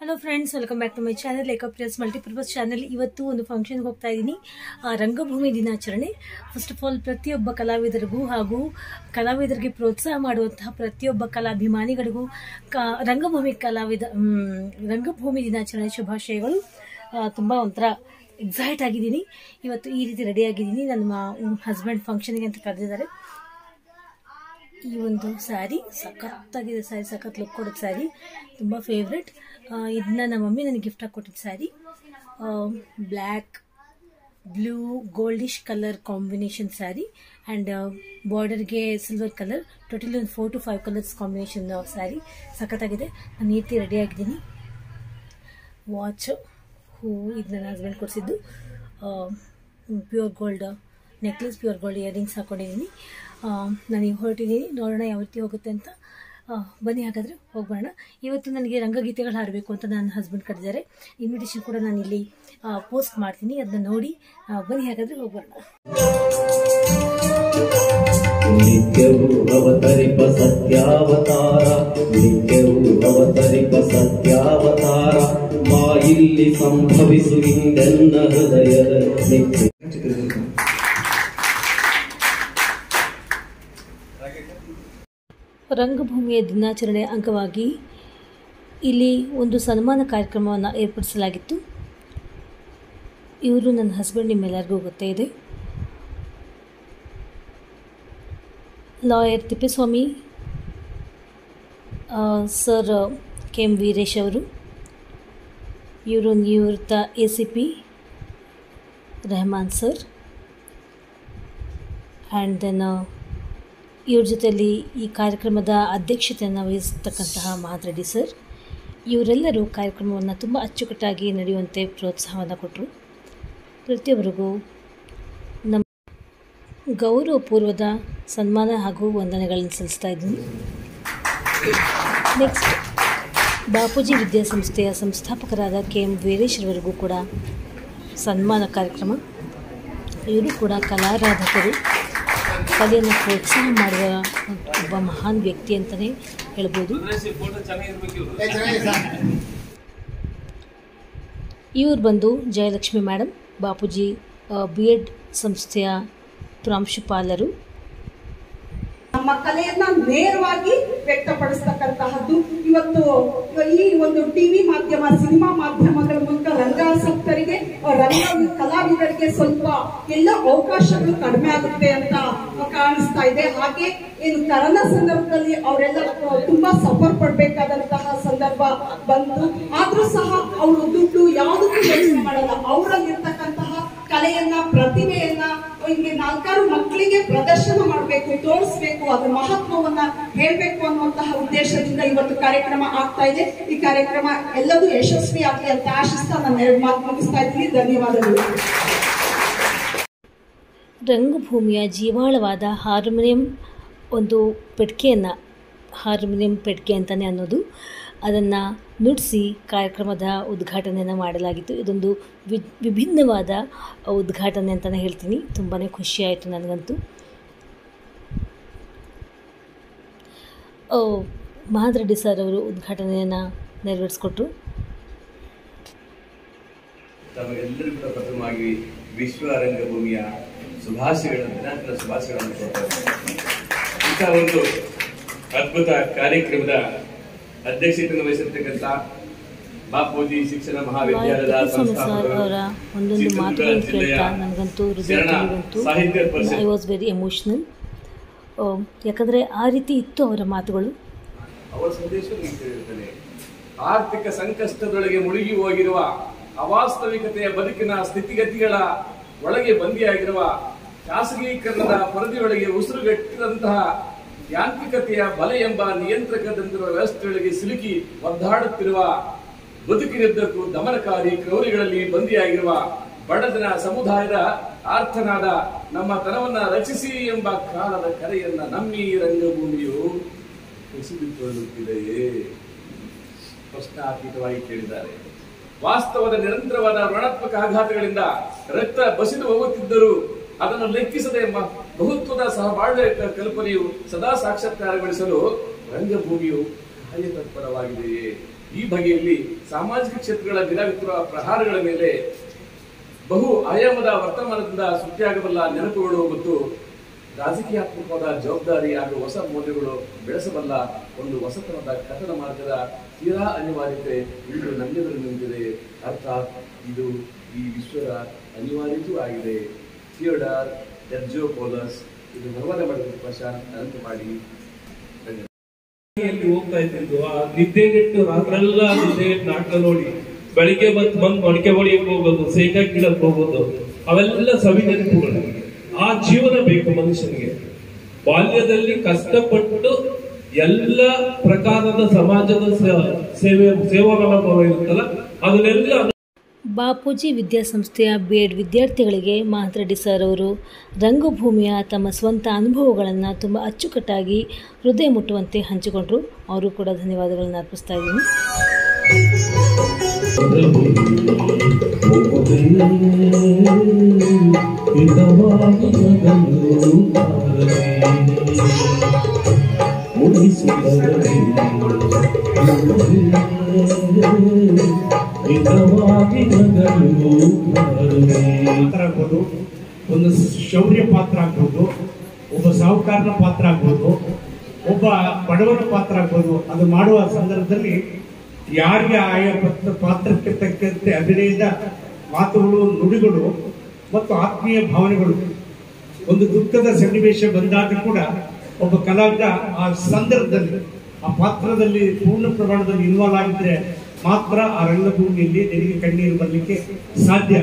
Hello friends, welcome back to my channel Lekha Priya's multipurpose channel. ಇವತ್ತು ಒಂದು ಫಂಕ್ಷನ್ಗೆ ಹೋಗ್ತಾ ಇದ್ದೀನಿ. ರಂಗಭೂಮಿ ದಿನಾಚರಣೆ. ಫಸ್ಟ್ ಆಫ್ ಆಲ್ ಪ್ರತಿಯೊಬ್ಬ ಕಲಾವಿದರಿಗೂ ಹಾಗೂ ಕಲಾವಿದರಿಗೆ ಪ್ರೋತ್ಸಾಹ ಮಾಡುವಂತಹ ಪ್ರತಿಯೊಬ್ಬ ಕಲಾಭಿಮಾನಿಗಳಿಗೂ ರಂಗಭೂಮಿ ದಿನಾಚರಣೆ ಶುಭಾಶಯಗಳು. ತುಂಬ ಒಂಥರ ಎಕ್ಸೈಟ್ ಆಗಿದ್ದೀನಿ. ಇವತ್ತು ಈ ರೀತಿ ರೆಡಿ ಆಗಿದ್ದೀನಿ. ನನ್ನ ಹಸ್ಬೆಂಡ್ ಫಂಕ್ಷನ್ಗೆ ಅಂತ ಕರೆದಿದ್ದಾರೆ. ಈ ಒಂದು ಸ್ಯಾರಿ ಸಖತ್ತಾಗಿದೆ. ಸ್ಯಾರಿ ಸಖತ್ ಲುಕ್ ಕೊಡೋದು ಸ್ಯಾರಿ, ತುಂಬ ಫೇವ್ರೆಟ್. ಇದನ್ನ ನಮ್ಮ ಮಮ್ಮಿ ನನಗೆ ಗಿಫ್ಟ್ ಆಗಿ ಕೊಟ್ಟಿದ್ದು sari. Black blue goldish colour combination sari and ಬಾರ್ಡರ್ಗೆ ಸಿಲ್ವರ್ ಕಲರ್. ಟೋಟಲಿ ಒಂದು 4 to 5 ಕಲರ್ಸ್ ಕಾಂಬಿನೇಷನ್ ಸ್ಯಾರಿ ಸಖತ್ತಾಗಿದೆ. ನಾನು ಈ ರೀತಿ ರೆಡಿ ಆಗಿದ್ದೀನಿ. ವಾಚ್, ಹೂವು ಇದು ನನ್ನ ಹಸ್ಬೆಂಡ್ ಕೊಡಿಸಿದ್ದು. Pure gold necklace, pure gold earrings ಹಾಕೊಂಡಿದ್ದೀನಿ. ನಾನೀಗ ಹೊರಟಿದ್ದೀನಿ. ನೋಡೋಣ ಯಾವ ರೀತಿ ಹೋಗುತ್ತೆ ಅಂತ. ಬನ್ನಿ ಹಾಗಾದರೆ ಹೋಗೋಣ. ಇವತ್ತು ನನಗೆ ರಂಗಗೀತೆಗಳು ಹಾಡಬೇಕು ಅಂತ ನನ್ನ ಹಸ್ಬೆಂಡ್ ಕರೆದಿದ್ದಾರೆ. ಇನ್ವಿಟೇಷನ್ ಕೂಡ ನಾನು ಇಲ್ಲಿ ಪೋಸ್ಟ್ ಮಾಡ್ತೀನಿ, ಅದನ್ನ ನೋಡಿ. ಬನ್ನಿ ಹಾಗಾದರೆ ಹೋಗೋಣ. ನಿತ್ಯವೂ ಅವತರಿಪ ಸತ್ಯಾವತಾರ, ನಿತ್ಯವೂ ಅವತರಿಪ ಸತ್ಯಾವತಾರ, ಮಾ ಇಲ್ಲಿ ಸಂಭವಿಸು ಹಿಂದೆನ್ನ ಹೃದಯದ ನಿತ್ಯ. ರಂಗಭೂಮಿಯ ದಿನಾಚರಣೆ ಅಂಗವಾಗಿ ಇಲ್ಲಿ ಒಂದು ಸನ್ಮಾನ ಕಾರ್ಯಕ್ರಮವನ್ನು ಏರ್ಪಡಿಸಲಾಗಿತ್ತು. ಇವರು ನನ್ನ ಹಸ್ಬೆಂಡ್, ನಿಮ್ಮೆಲ್ಲರಿಗೂ ಗೊತ್ತೇ ಇದೆ. Lawyer Tippeswamy sir KM Veeresh ಅವರು. ಇವರು ನಿವೃತ್ತ ACP Rehman sir. And then ಇವ್ರ ಜೊತೆಯಲ್ಲಿ ಈ ಕಾರ್ಯಕ್ರಮದ ಅಧ್ಯಕ್ಷತೆಯನ್ನು ವಹಿಸ್ತಕ್ಕಂತಹ ಮಹಾದ್ರೆಡ್ಡಿ ಸರ್. ಇವರೆಲ್ಲರೂ ಕಾರ್ಯಕ್ರಮವನ್ನು ತುಂಬ ಅಚ್ಚುಕಟ್ಟಾಗಿ ನಡೆಯುವಂತೆ ಪ್ರೋತ್ಸಾಹವನ್ನು ಕೊಟ್ಟರು. ಪ್ರತಿಯೊಬ್ಬರಿಗೂ ನಮ್ಮ ಗೌರವಪೂರ್ವದ ಸನ್ಮಾನ ಹಾಗೂ ವಂದನೆಗಳನ್ನು ಸಲ್ಲಿಸ್ತಾ ಇದ್ದೀನಿ. ನೆಕ್ಸ್ಟ್, ಬಾಪೂಜಿ ವಿದ್ಯಾಸಂಸ್ಥೆಯ ಸಂಸ್ಥಾಪಕರಾದ KM ವೀರೇಶ್ ರವರಿಗೂ ಕೂಡ ಸನ್ಮಾನ ಕಾರ್ಯಕ್ರಮ. ಇವರು ಕೂಡ ಕಲಾರಾಧಕರು, ಕಲೆಯನ್ನು ಪ್ರೋತ್ಸಾಹ ಮಾಡುವ ಒಬ್ಬ ಮಹಾನ್ ವ್ಯಕ್ತಿ ಅಂತಲೇ ಹೇಳ್ಬೋದು. ಇವರು ಬಂದು ಜಯಲಕ್ಷ್ಮಿ ಮೇಡಮ್, ಬಾಪೂಜಿ B.Ed ಸಂಸ್ಥೆಯ ಪ್ರಾಂಶುಪಾಲರು. ನಮ್ಮ ಕಲೆಯನ್ನ ನೇರವಾಗಿ ವ್ಯಕ್ತಪಡಿಸ್ತಕ್ಕಂತಹದ್ದು ಇವತ್ತು ಈ ಒಂದು ಟಿವಿ ಮಾಧ್ಯಮ, ಸಿನಿಮಾ ಮಾಧ್ಯಮಗಳ ಮೂಲಕ ರಂಗಾಸಕ್ತರಿಗೆ, ರಂಗ ಕಲಾವಿದರಿಗೆ ಸ್ವಲ್ಪ ಎಲ್ಲ ಅವಕಾಶಗಳು ಕಡಿಮೆ ಆಗುತ್ತೆ ಅಂತ ಕಾಣಿಸ್ತಾ ಇದೆ. ಹಾಗೆ ಏನು ಕರೋನಾ ಸಂದರ್ಭದಲ್ಲಿ ಅವರೆಲ್ಲ ತುಂಬಾ ಸಫರ್ ಪಡ್ಬೇಕಾದಂತಹ ಸಂದರ್ಭ ಬಂತು. ಆದ್ರೂ ಸಹ ಅವರು ದುಡ್ಡು ಯಾವುದಕ್ಕೂ ಯೋಚನೆ ಮಾಡಲ್ಲ. ಅವರಲ್ಲಿರ್ತಕ್ಕಂತಹ ಕಲೆಯನ್ನ, ಪ್ರತಿಭೆಯನ್ನ ಹಿಂಗೆ 4 ಮಕ್ಕಳಿಗೆ ಪ್ರದರ್ಶನ ಮಾಡಬೇಕು, ತೋರಿಸ್ಬೇಕು, ಅದ್ರ ಮಹತ್ವವನ್ನ ಹೇಳ್ಬೇಕು ಅನ್ನುವಂತಹ ಉದ್ದೇಶದಿಂದ ಇವತ್ತು ಕಾರ್ಯಕ್ರಮ ಆಗ್ತಾ ಇದೆ. ಈ ಕಾರ್ಯಕ್ರಮ ಎಲ್ಲದೂ ಯಶಸ್ವಿ ಆಗಲಿ ಅಂತ ಆಶಿಸ್ತಾ ನಾನು 2 ಮಾತು ಮುಗಿಸ್ತಾ ಇದ್ದೀನಿ. ಧನ್ಯವಾದಗಳು. ರಂಗಭೂಮಿಯ ಜೀವಾಳವಾದ ಹಾರ್ಮೋನಿಯಂ ಒಂದು ಪೆಟ್ಟಿಗೆಯನ್ನು, ಹಾರ್ಮೋನಿಯಂ ಪೆಟ್ಟಿಗೆ ಅಂತಲೇ ಅನ್ನೋದು, ಅದನ್ನು ನುಡಿಸಿ ಕಾರ್ಯಕ್ರಮದ ಉದ್ಘಾಟನೆಯನ್ನು ಮಾಡಲಾಗಿತ್ತು. ಇದೊಂದು ವಿಭಿನ್ನವಾದ ಉದ್ಘಾಟನೆ ಅಂತಲೇ ಹೇಳ್ತೀನಿ. ತುಂಬಾ ಖುಷಿಯಾಯಿತು ನನಗಂತೂ. ಮಹಾದ್ರೆಡ್ಡಿ ಸರ್ ಅವರು ಉದ್ಘಾಟನೆಯನ್ನು ನೆರವೇರಿಸಿಕೊಟ್ರು. ತಮಗೆಲ್ಲರೂ ಕೂಡ ಪ್ರಥಮವಾಗಿ ವಿಶ್ವ ರಂಗಭೂಮಿಯ ದಿನಾಂಕದ ಶುಭಾಶಯಗಳನ್ನು ಕೊಡ್ತಾರೆ. ಇಂಥ ಒಂದು ಅದ್ಭುತ ಕಾರ್ಯಕ್ರಮದ ಅಧ್ಯಕ್ಷತೆಯನ್ನು ವಹಿಸಿರ್ತಕ್ಕಂಥ ಬಾಪೂಜಿ ಶಿಕ್ಷಣ ಮಹಾವಿದ್ಯಾಲಯದ ಒಂದೊಂದು ಮಾತುಗಳನ್ನು ಕೇಳ್ತಾ ನನಗಂತೂ ಹೃದಯ ಬಂತು. I was very emotional. ಯಾಕಂದರೆ ಆ ರೀತಿ ಇತ್ತು ಅವರ ಮಾತುಗಳು. ಅವರ ಸಂದೇಶ ನೀಡುತ್ತಿರುತ್ತದೆ. ಆರ್ಥಿಕ ಸಂಕಷ್ಟದೊಳಗೆ ಮುಳುಗಿ ಹೋಗಿರುವ, ಅವಾಸ್ತವಿಕತೆಯ ಬದುಕಿನ ಸ್ಥಿತಿಗತಿಗಳ ಒಳಗೆ ಬಂದಿಯಾಗಿರುವ, ಖಾಸಗೀಕರಣದ ಪರದಿಯೊಳಗೆ ಉಸಿರುಗಟ್ಟಿದಂತಹ ಯಾಂತ್ರಿಕತೆಯ ಬಲೆ ಎಂಬ ನಿಯಂತ್ರಕದಂತಿರುವ ವ್ಯವಸ್ಥೆಯೊಳಗೆ ಸಿಲುಕಿ ಒದ್ದಾಡುತ್ತಿರುವ, ಬದುಕಿನುದ್ದಕ್ಕೂ ದಮನಕಾರಿ ಕ್ರೌರಿಗಳಲ್ಲಿ ಬಂದಿಯಾಗಿರುವ ಬಡಜನ ಸಮುದಾಯದ ಆರ್ಥನಾದ ನಮ್ಮ ತನವನ್ನ ರಚಿಸಿ ಎಂಬ ಕಾಲದ ಕರೆಯನ್ನ ನಮ್ಮಿ ರಂಗಭೂಮಿಯು ಕುಸಿದುಕೊಳ್ಳುತ್ತಿದೆಯೇ? ಪ್ರಶ್ನಾತೀತವಾಗಿ ಕೇಳಿದ್ದಾರೆ. ವಾಸ್ತವದ ನಿರಂತರವಾದ ಋಣಾತ್ಮಕ ಆಘಾತಗಳಿಂದ ರಕ್ತ ಬಸಿದು ಹೋಗುತ್ತಿದ್ದರೂ ಅದನ್ನು ಲೆಕ್ಕಿಸದೆ ಬಹುತ್ವದ ಸಹಬಾಳ್ವೆ ಕಲ್ಪನೆಯು ಸದಾ ಸಾಕ್ಷಾತ್ಕಾರಗೊಳಿಸಲು ರಂಗಭೂಮಿಯು ಕಾರ್ಯತತ್ಪರವಾಗಿದೆಯೇ? ಈ ಬಗೆಯಲ್ಲಿ ಸಾಮಾಜಿಕ ಕ್ಷೇತ್ರಗಳ ಗಿರಾಗುತ್ತಿರುವ ಪ್ರಹಾರಗಳ ಮೇಲೆ ಬಹು ಆಯಾಮದ ವರ್ತಮಾನದಿಂದ ಸೃಷ್ಟಿಯಾಗಬಲ್ಲ ನೆನಪುಗಳು ಮತ್ತು ರಾಜಕೀಯಾತ್ಮಕವಾದ ಜವಾಬ್ದಾರಿ ಹಾಗೂ ಹೊಸ ಮೌಲ್ಯಗಳು ಬೆಳೆಸಬಲ್ಲ ಒಂದು ಹೊಸತನದ ಕಥನ ಮಾರ್ಗದ ತೀರಾ ಅನಿವಾರ್ಯತೆ ಇಂದು ನಮ್ಮೆದುರು ನಿಂತಿದೆ. ಅರ್ಥಾತ್ ಇದು ಈ ವಿಶ್ವದ ಅನಿವಾರ್ಯತೆಯೂ ಆಗಿದೆ. ಥಿಯೋಡಾರ್ ಎರ್ಜೋಪೋಲಸ್ ಇದು ಹೊರವಲೆ ಮಾಡಿದ ಪ್ರಶಾಂತ್ ಅನಂತಮಾಡಿ. ಹೋಗ್ತಾ ಇದ್ದು ಆ ನಿದ್ದೆಗೆಟ್ಟು ರಾತ್ರೆಲ್ಲ ನಿದ್ದೆಗೆಟ್ಟು ನಾಟಕ ನೋಡಿ ಬೆಳಿಗ್ಗೆ ಬಂದು ಮೊಳಕೆ ಹೊಡಿಯಕ್ಕೆ ಹೋಗೋದು, ಶೇಂಗಾ ಗಿಡಕ್ಕೆ ಹೋಗೋದು, ಅವೆಲ್ಲ ಸವಿ ನೆನಪುಗಳು. ಆ ಜೀವನ ಬೇಕು ಮನುಷ್ಯನಿಗೆ. ಬಾಲ್ಯದಲ್ಲಿ ಕಷ್ಟಪಟ್ಟು ಎಲ್ಲ ಪ್ರಕಾರದ ಸಮಾಜದ ಸೇವಾ ಮನೋಭಾವ ಇರುತ್ತಲ್ಲ ಅದನ್ನೆಲ್ಲ ಬಾಪೂಜಿ ವಿದ್ಯಾಸಂಸ್ಥೆಯ B.Ed ವಿದ್ಯಾರ್ಥಿಗಳಿಗೆ ಮಹಾಂತರೆಡ್ಡಿ ಸರ್ ಅವರು ರಂಗಭೂಮಿಯ ತಮ್ಮ ಸ್ವಂತ ಅನುಭವಗಳನ್ನು ತುಂಬ ಅಚ್ಚುಕಟ್ಟಾಗಿ ಹೃದಯ ಮುಟ್ಟುವಂತೆ ಹಂಚಿಕೊಂಡರು. ಅವರು ಕೂಡ ಧನ್ಯವಾದಗಳನ್ನು ಅರ್ಪಿಸ್ತಾ ಇದ್ದೀನಿ. ಆಗ್ಬೋದು, ಒಂದು ಶೌರ್ಯ ಪಾತ್ರ ಆಗ್ಬೋದು, ಒಬ್ಬ ಸಾಹುಕಾರನ ಪಾತ್ರ ಆಗ್ಬೋದು, ಒಬ್ಬ ಬಡವನ ಪಾತ್ರ ಆಗ್ಬೋದು. ಅದು ಮಾಡುವ ಸಂದರ್ಭದಲ್ಲಿ ಯಾರಿಗೆ ಆಯಾ ಪಾತ್ರಕ್ಕೆ ತಕ್ಕಂತೆ ಅಭಿನಯದ ಮಾತುಗಳು, ನುಡಿಗಳು ಮತ್ತು ಆತ್ಮೀಯ ಭಾವನೆಗಳು. ಒಂದು ದುಃಖದ ಸನ್ನಿವೇಶ ಬಂದಾಗ ಕೂಡ ಒಬ್ಬ ಕಲಾವಿದ ಆ ಸಂದರ್ಭದಲ್ಲಿ ಆ ಪಾತ್ರದಲ್ಲಿ ಪೂರ್ಣ ಪ್ರಮಾಣದಲ್ಲಿ ಇನ್ವಾಲ್ವ್ ಆಗಿದ್ರೆ ಮಾತ್ರ ಆ ರಂಗಭೂಮಿಯಲ್ಲಿ ನಿನಗೆ ಕಣ್ಣೀರು ಬರಲಿಕ್ಕೆ ಸಾಧ್ಯ.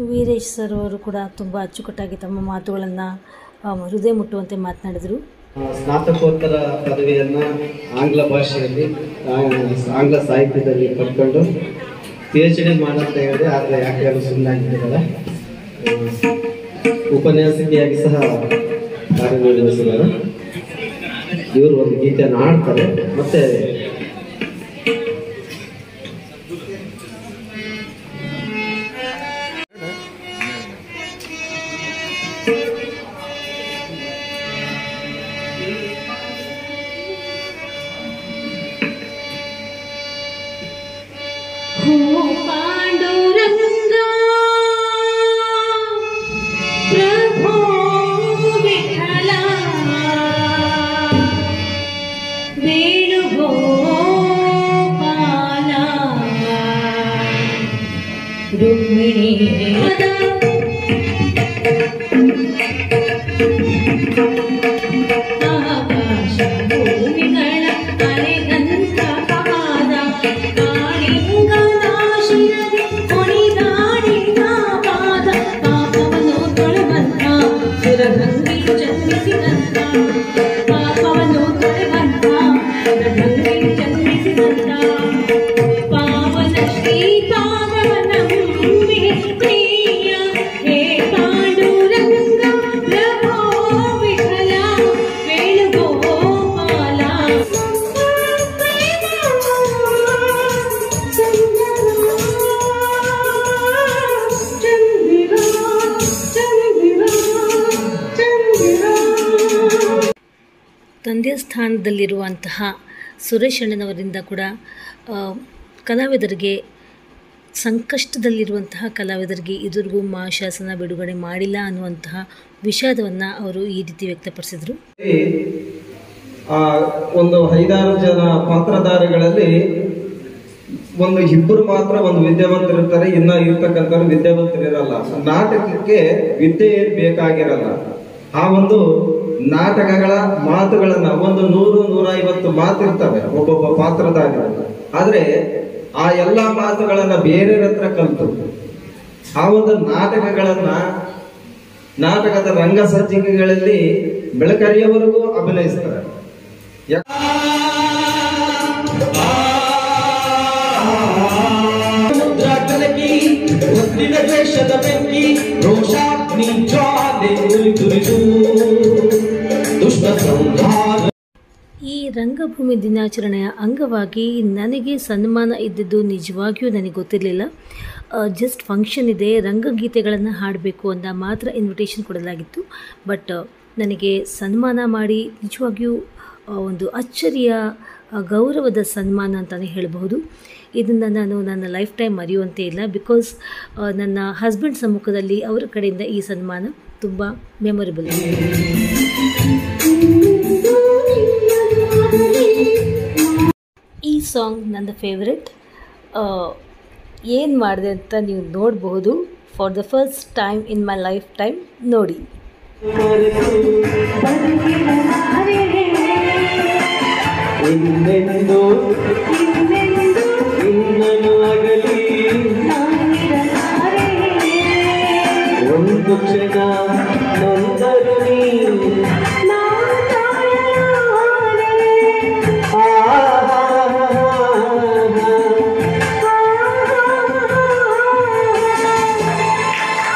ವೀರೇಶ್ ಸರ್ ಅವರು ಕೂಡ ತುಂಬ ಅಚ್ಚುಕಟ್ಟಾಗಿ ತಮ್ಮ ಮಾತುಗಳನ್ನು ಹೃದಯ ಮುಟ್ಟುವಂತೆ ಮಾತನಾಡಿದರು. ಸ್ನಾತಕೋತ್ತರ ಪದವಿಯನ್ನು ಆಂಗ್ಲ ಭಾಷೆಯಲ್ಲಿ ಆಂಗ್ಲ ಸಾಹಿತ್ಯದಲ್ಲಿ ಪಡ್ಕೊಂಡು PhD ಮಾಡಂತ ಹೇಳಿದೆ. ಆದರೆ ಯಾಕೆ ಅದು ಸುಮ್ಮನಾಗಿದ್ದಾರೆ. ಉಪನ್ಯಾಸಕಿಯಾಗಿ ಸಹ ಕಾರ್ಯನಿರ್ವಹಿಸಿದ್ದಾರೆ. ಇವರು ಒಂದು ಗೀತೆಯನ್ನು ಹಾಡ್ತಾರೆ. ಮತ್ತೆ ತಂದೆಯ ಸ್ಥಾನದಲ್ಲಿರುವಂತಹ ಸುರೇಶ್ ಅಣ್ಣನವರಿಂದ ಕೂಡ ಕಲಾವಿದರಿಗೆ, ಸಂಕಷ್ಟದಲ್ಲಿರುವಂತಹ ಕಲಾವಿದರಿಗೆ ಇದುವರೆಗೂ ಮಹಾಶಾಸನ ಬಿಡುಗಡೆ ಮಾಡಿಲ್ಲ ಅನ್ನುವಂತಹ ವಿಷಾದವನ್ನು ಅವರು ಈ ರೀತಿ ವ್ಯಕ್ತಪಡಿಸಿದರು. ಒಂದು 5-6 ಜನ ಪಾತ್ರಧಾರಿಗಳಲ್ಲಿ ಒಂದು ಇಬ್ಬರು ಮಾತ್ರ ಒಂದು ವಿದ್ಯಾವಂತರಿರ್ತಾರೆ, ಇನ್ನ ಇರ್ತಕ್ಕಂಥವ್ರು ವಿದ್ಯಾವಂತರಿರಲ್ಲ. ನಾಟಕಕ್ಕೆ ವಿದ್ಯೆ ಬೇಕಾಗಿರಲ್ಲ. ಆ ಒಂದು ನಾಟಕಗಳ ಮಾತುಗಳನ್ನ ಒಂದು 100-150 ಮಾತಿರ್ತವೆ ಒಬ್ಬೊಬ್ಬ ಪಾತ್ರಧಾರಿ. ಆದ್ರೆ ಆ ಎಲ್ಲಾ ಮಾತುಗಳನ್ನ ಬೇರೆಯವ್ರ ಹತ್ರ ಕಲಿತು ಆ ಒಂದು ನಾಟಕದ ರಂಗ ಸಜ್ಜಿಕೆಗಳಲ್ಲಿ ಬೆಳಕರಿಯವರೆಗೂ ಅಭಿನಯಿಸ್ತಾರೆ. ಈ ರಂಗಭೂಮಿ ದಿನಾಚರಣೆಯ ಅಂಗವಾಗಿ ನನಗೆ ಸನ್ಮಾನ ಇದ್ದಿದ್ದು ನಿಜವಾಗಿಯೂ ನನಗೆ ಗೊತ್ತಿರಲಿಲ್ಲ. ಜಸ್ಟ್ ಫಂಕ್ಷನ್ ಇದೆ, ರಂಗಗೀತೆಗಳನ್ನು ಹಾಡಬೇಕು ಅಂತ ಮಾತ್ರ ಇನ್ವಿಟೇಷನ್ ಕೊಡಲಾಗಿತ್ತು. ಬಟ್ ನನಗೆ ಸನ್ಮಾನ ಮಾಡಿ ನಿಜವಾಗಿಯೂ ಒಂದು ಅಚ್ಚರಿಯ ಗೌರವದ ಸನ್ಮಾನ ಅಂತಲೇ ಹೇಳಬಹುದು. ಇದನ್ನು ನಾನು ನನ್ನ ಲೈಫ್ ಟೈಮ್ ಮರೆಯುವಂತೆ ಇಲ್ಲ. ಬಿಕಾಸ್ ನನ್ನ ಹಸ್ಬೆಂಡ್ ಸಮ್ಮುಖದಲ್ಲಿ ಅವರ ಕಡೆಯಿಂದ ಈ ಸನ್ಮಾನ ತುಂಬ ಮೆಮೊರೇಬಲ್. ಈ ಸಾಂಗ್ ನನ್ನ ಫೇವ್ರೆಟ್. ಏನು ಮಾಡಿದೆ ಅಂತ ನೀವು ನೋಡಬಹುದು. For the first time in my life time ನೋಡಿ. ಒಂದು ಕ್ಷಣ ನೊಂದರು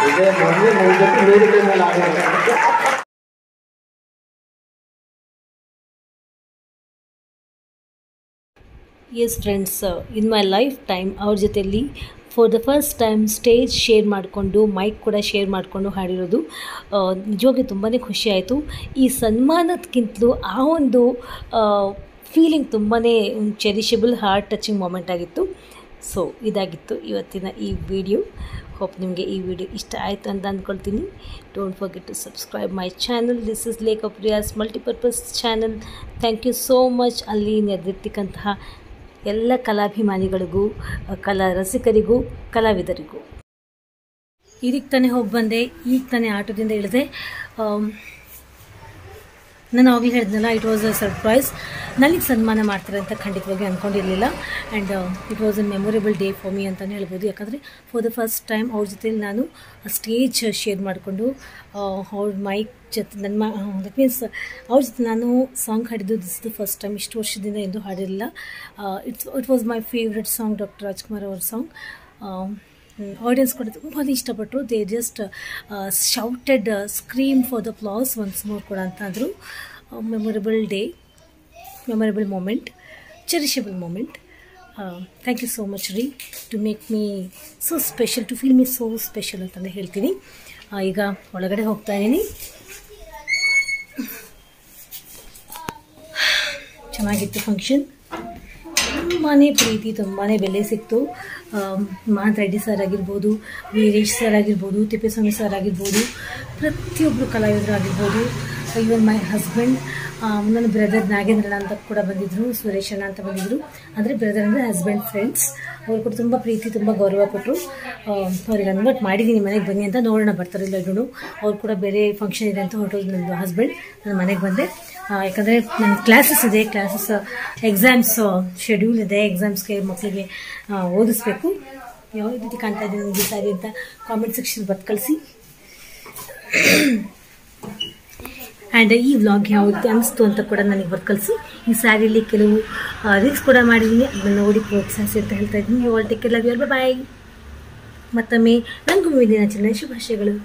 ಇದೇ ಮೊದಲು ನನ್ನ ಜೊತೆ ವೇದಿಕೆ ಮೇಲೆ ಆಗೋದು. S friends, in my life time ಅವ್ರ ಜೊತೆಯಲ್ಲಿ for the first time stage share ಮಾಡಿಕೊಂಡು ಮೈಕ್ ಕೂಡ ಶೇರ್ ಮಾಡಿಕೊಂಡು ಹಾಡಿರೋದು ನಿಜವಾಗ್ಲೂ ತುಂಬಾ ಖುಷಿ ಆಯಿತು. ಈ ಸನ್ಮಾನಕ್ಕಿಂತಲೂ ಆ ಒಂದು ಫೀಲಿಂಗ್ ತುಂಬಾ ಚೆರಿಷಬಲ್, ಹಾರ್ಟ್ ಟಚಿಂಗ್ ಮೂಮೆಂಟ್ ಆಗಿತ್ತು. ಸೊ ಇದಾಗಿತ್ತು ಇವತ್ತಿನ ಈ ವಿಡಿಯೋ. ಹೋಪ್ ನಿಮಗೆ ಈ ವಿಡಿಯೋ ಇಷ್ಟ ಆಯಿತು ಅಂತ ಅಂದ್ಕೊಳ್ತೀನಿ. Don't forget to subscribe my channel. This is lake of Priya's multipurpose channel. Thank you so much. ಅಲ್ಲಿ ನೆರೆದಿರ್ತಕ್ಕಂತಹ ಎಲ್ಲ ಕಲಾಭಿಮಾನಿಗಳಿಗೂ, ಕಲಾ ರಸಿಕರಿಗೂ, ಕಲಾವಿದರಿಗೂ. ಇದಕ್ಕೆ ತಾನೇ ಹೋಗಿ ಬಂದೆ, ಈಗ ತಾನೇ ಆಟೋದಿಂದ ಇಳಿದೆ. ನಾನು ಆವಾಗಲೇ ಹೇಳಿದ್ನಲ್ಲ, ಇಟ್ ವಾಸ್ ಅ ಸರ್ಪ್ರೈಸ್. ನನಗೆ ಸನ್ಮಾನ ಮಾಡ್ತಾರೆ ಅಂತ ಖಂಡಿತವಾಗಿ ಅಂದ್ಕೊಂಡಿರಲಿಲ್ಲ. And it was a memorable day for me ಅಂತಲೇ ಹೇಳ್ಬೋದು. ಯಾಕಂದರೆ ಫಾರ್ ದ ಫಸ್ಟ್ ಟೈಮ್ ಅವ್ರ ಜೊತೆಲಿ ನಾನು ಸ್ಟೇಜ್ ಶೇರ್ ಮಾಡಿಕೊಂಡು ಅವ್ರ ಮೈಕ್ ಜೊತೆ ದಟ್ ಮೀನ್ಸ್ ಅವ್ರ ಜೊತೆ ನಾನು ಸಾಂಗ್ ಹಾಡಿದ್ದು ದಿಸ್ ದ ಫಸ್ಟ್ ಟೈಮ್. ಇಷ್ಟು ವರ್ಷದಿಂದ ಎಂದು ಹಾಡಿರಲಿಲ್ಲ. It was my favourite song, doctor Rajkumar ಅವ್ರ ಸಾಂಗ್. ಆಡಿಯನ್ಸ್ ಕೂಡ ತುಂಬಾ ಇಷ್ಟಪಟ್ಟರು. They just shouted scream for the applause once more ಕೂಡ ಅಂತ ಅಂದರು. Memorable day, memorable moment, cherishable moment. Thank you so much ರೀ to make me so special, to feel me so special ಅಂತಂದು ಹೇಳ್ತೀನಿ. ಈಗ ಒಳಗಡೆ ಹೋಗ್ತಾ ಇದ್ದೀನಿ. ಚೆನ್ನಾಗಿತ್ತು ಫಂಕ್ಷನ್. ತುಂಬಾ ಪ್ರೀತಿ, ತುಂಬಾ ಬೆಲೆ ಸಿಕ್ತು. ಮಹಂತ್ ರೆಡ್ಡಿ ಸರ್ ಆಗಿರ್ಬೋದು, ವೀರೇಶ್ ಸರ್ ಆಗಿರ್ಬೋದು, ತಿಪ್ಪೇಸ್ವಾಮಿ ಸರ್ ಆಗಿರ್ಬೋದು, ಪ್ರತಿಯೊಬ್ಬರು ಕಲಾವಿದರು ಆಗಿರ್ಬೋದು, ಇವನ್ ಮೈ ಹಸ್ಬೆಂಡ್, ನನ್ನ ಬ್ರದರ್ ನಾಗೇಂದ್ರಣ್ಣ ಅಂತ ಕೂಡ ಬಂದಿದ್ದರು, ಸುರೇಶಣ್ಣ ಅಂತ ಬಂದಿದ್ದರು. ಅಂದರೆ ಬ್ರದರ್ ಅಂದರೆ ಹಸ್ಬೆಂಡ್ ಫ್ರೆಂಡ್ಸ್. ಅವ್ರು ಕೂಡ ತುಂಬ ಪ್ರೀತಿ, ತುಂಬ ಗೌರವ ಕೊಟ್ಟರು. ಅವ್ರಿಗೆ ಇನ್ವೈಟ್ ಮಾಡಿದ್ದೀನಿ ಮನೆಗೆ ಬನ್ನಿ ಅಂತ. ನೋಡೋಣ ಬರ್ತಾರಿಲ್ಲ ಇನ್ನು. ಅವ್ರು ಕೂಡ ಬೇರೆ ಫಂಕ್ಷನ್ ಇದೆ ಅಂತ ಹೊರಟೋದು ನನ್ನ ಹಸ್ಬೆಂಡ್. ನಾನು ಮನೆಗೆ ಬಂದೆ. ಯಾಕಂದರೆ ನನ್ನ ಕ್ಲಾಸಸ್ ಇದೆ, ಕ್ಲಾಸಸ್ ಎಕ್ಸಾಮ್ಸ್ ಶೆಡ್ಯೂಲ್ ಇದೆ. ಎಕ್ಸಾಮ್ಸ್ಗೆ ಮಕ್ಕಳಿಗೆ ಓದಿಸ್ಬೇಕು. ಯಾವ ರೀತಿ ಕಾಣ್ತಾ ಇದ್ದೀನಿ ನನಗೆ ಈ ಸಾರಿ ಅಂತ ಕಾಮೆಂಟ್ ಸೆಕ್ಷನ್ ಬರ್ದು ಕಳಿಸಿ. ಆ್ಯಂಡ್ ಈ ವ್ಲಾಗ್ ಯಾವ ರೀತಿ ಅನಿಸ್ತು ಅಂತ ಕೂಡ ನನಗೆ ಬರ್ದು ಕಳಿಸಿ. ಈ ಸ್ಯಾರಿಲಿ ಕೆಲವು ರೀಲ್ಸ್ ಕೂಡ ಮಾಡಿದ್ದೀನಿ, ಅದನ್ನು ನೋಡಿ ಪ್ರೋತ್ಸಾಹಿಸಿ ಅಂತ ಹೇಳ್ತಾ ಇದ್ದೀನಿ. You all take care, love you all, bye. ಮತ್ತೊಮ್ಮೆ ನನಗೂ ಮುಂದಿನ ಶುಭಾಶಯಗಳು.